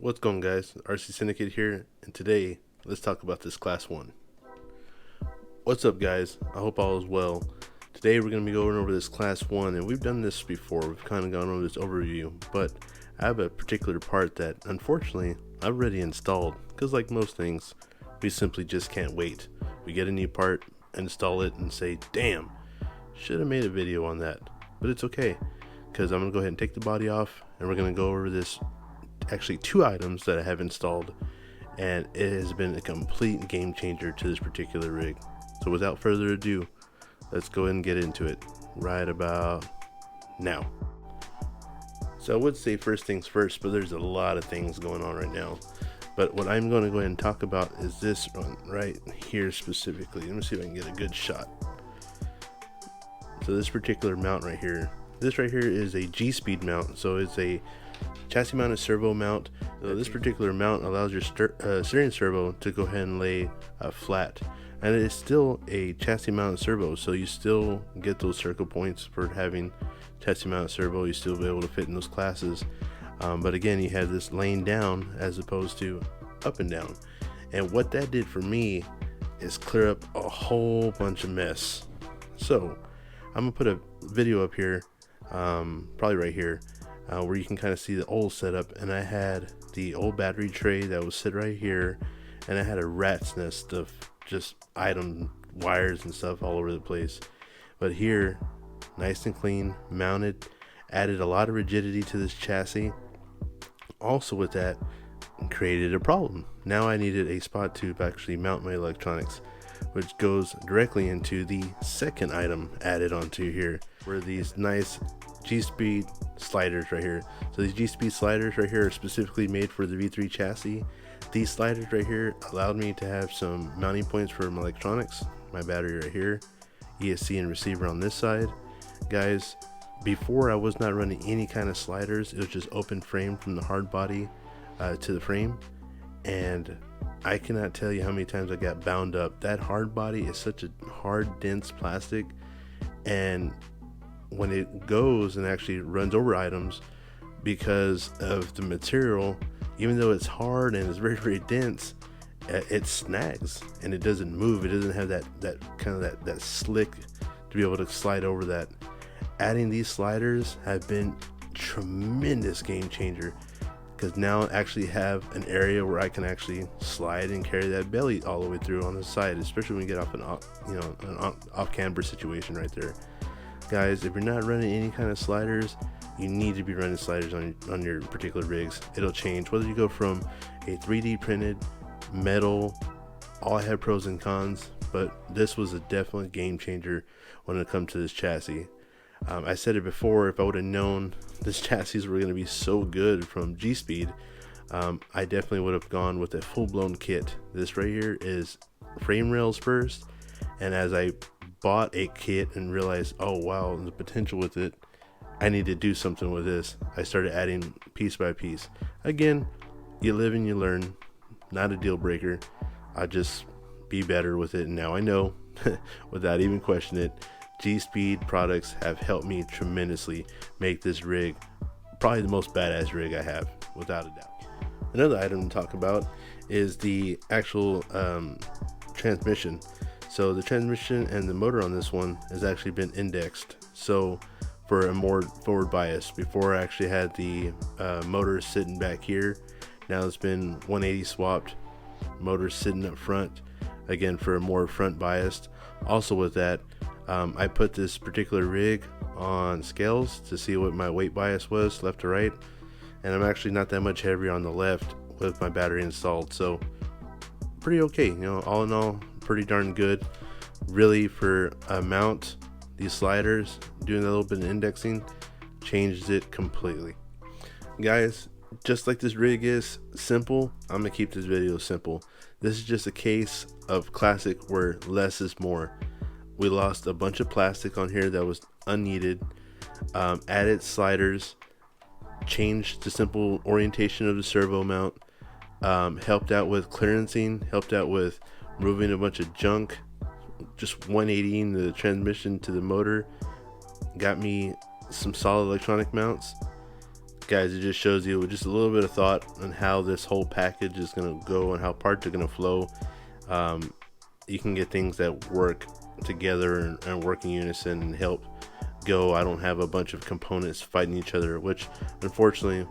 What's going, guys? RC Syndicate here, and today let's talk about this class 1. What's up, guys? I hope all is well. Today we're going to be going over this class 1, and we've done this before. We've kind of gone over this overview, but I have a particular part that unfortunately I've already installed, because like most things, we simply just can't wait. We get a new part, install it, and say, damn, should have made a video on that. But it's okay, because I'm going to go ahead and take the body off, and we're going to go over this actually 2 items that I have installed, and it has been a complete game changer to this particular rig. So without further ado, let's go ahead and get into it right about now. So I would say first things first, but there's a lot of things going on right now. But what I'm going to go ahead and talk about is this one right here specifically. Let me see if I can get a good shot. So this particular mount right here, this right here is a G-speed mount. So it's a chassis mounted servo mount. This particular mount allows your steering servo to go ahead and lay flat, and it is still a chassis mounted servo, so you still get those circle points for having chassis mounted servo. You still be able to fit in those classes, but again, you have this laying down as opposed to up and down. And what that did for me is clear up a whole bunch of mess. So I'm gonna put a video up here, probably right here, where you can kind of see the old setup. And I had the old battery tray that was sit right here, and I had a rat's nest of just item wires and stuff all over the place. But here, nice and clean, mounted, added a lot of rigidity to this chassis. Also with that, created a problem. Now I needed a spot to actually mount my electronics, which goes directly into the second item added onto here, where these nice G-speed sliders right here. So these G-speed sliders right here are specifically made for the V3 chassis. These sliders right here allowed me to have some mounting points for my electronics, my battery right here, ESC and receiver on this side. Guys, before I was not running any kind of sliders. It was just open frame from the hard body to the frame, and I cannot tell you how many times I got bound up. That hard body is such a hard, dense plastic, and when it goes and actually runs over items, because of the material, even though it's hard and it's very, very dense, it snags and it doesn't move. It doesn't have that kind of that slick to be able to slide over that. Adding these sliders have been tremendous game changer, because now I actually have an area where I can actually slide and carry that belly all the way through on the side, especially when you get off an off camber situation right there. Guys, if you're not running any kind of sliders, you need to be running sliders on your particular rigs. It'll change whether you go from a 3D printed metal. All have pros and cons, but this was a definite game changer when it comes to this chassis. I said it before, if I would have known this chassis were going to be so good from G-Speed, I definitely would have gone with a full-blown kit. This right here is frame rails first, and as I bought a kit and realized, oh wow, the potential with it, I need to do something with this, I started adding piece by piece. Again, you live and you learn, not a deal breaker. I just be better with it, and now I know without even questioning it, G-Speed products have helped me tremendously make this rig probably the most badass rig I have, without a doubt. Another item to talk about is the actual transmission. So the transmission and the motor on this one has actually been indexed, so for a more forward bias. Before, I actually had the motor sitting back here. Now it's been 180 swapped, motor sitting up front, again for a more front biased. Also with that, I put this particular rig on scales to see what my weight bias was left to right, and I'm actually not that much heavier on the left with my battery installed, so pretty okay, all in all, pretty darn good. Really, for a mount, these sliders, doing a little bit of indexing, changed it completely. Guys, just like this rig is simple, I'm gonna keep this video simple. This is just a case of classic where less is more. We lost a bunch of plastic on here that was unneeded, added sliders, changed the simple orientation of the servo mount, helped out with clearancing, helped out with moving a bunch of junk, just 180ing the transmission to the motor, got me some solid electronic mounts, guys, it just shows you with just a little bit of thought on how this whole package is going to go and how parts are going to flow. You can get things that work together and work in unison and help go. I don't have a bunch of components fighting each other, which unfortunately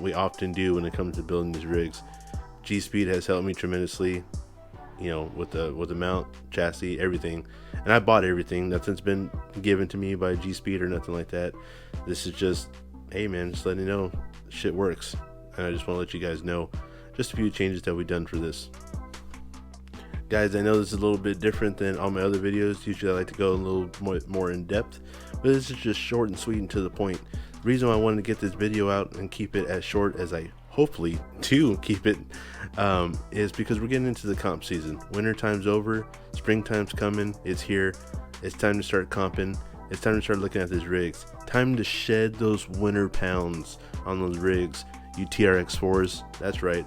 we often do when it comes to building these rigs. G-Speed has helped me tremendously, you know, with the mount, chassis, everything. And I bought everything. Nothing's been given to me by G-Speed or nothing like that. This is just, hey man, just letting you know shit works. And I just want to let you guys know just a few changes that we've done for this. Guys, I know this is a little bit different than all my other videos. Usually I like to go a little more in depth, but this is just short and sweet and to the point. The reason why I wanted to get this video out and keep it as short as I hopefully to keep it is because we're getting into the comp season. Winter time's over, springtime's coming, it's here. It's time to start comping. It's time to start looking at these rigs. Time to shed those winter pounds on those rigs, you TRX4s. That's right.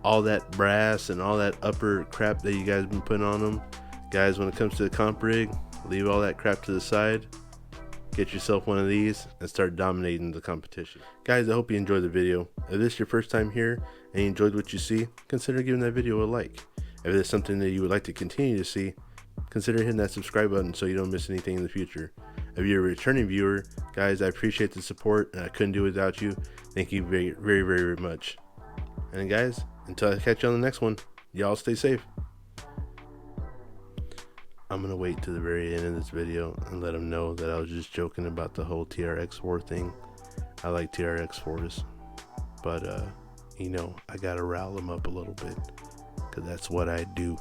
All that brass and all that upper crap that you guys have been putting on them. Guys, when it comes to the comp rig, leave all that crap to the side. Get yourself one of these and start dominating the competition. Guys, I hope you enjoyed the video. If this is your first time here and you enjoyed what you see, consider giving that video a like. If there's something that you would like to continue to see, consider hitting that subscribe button so you don't miss anything in the future. If you're a returning viewer, guys, I appreciate the support and I couldn't do it without you. Thank you very, very, very much. And guys, until I catch you on the next one, y'all stay safe. I'm gonna wait to the very end of this video and let them know that I was just joking about the whole TRX4 thing. I like TRX4s, but you know, I gotta rile them up a little bit because that's what I do.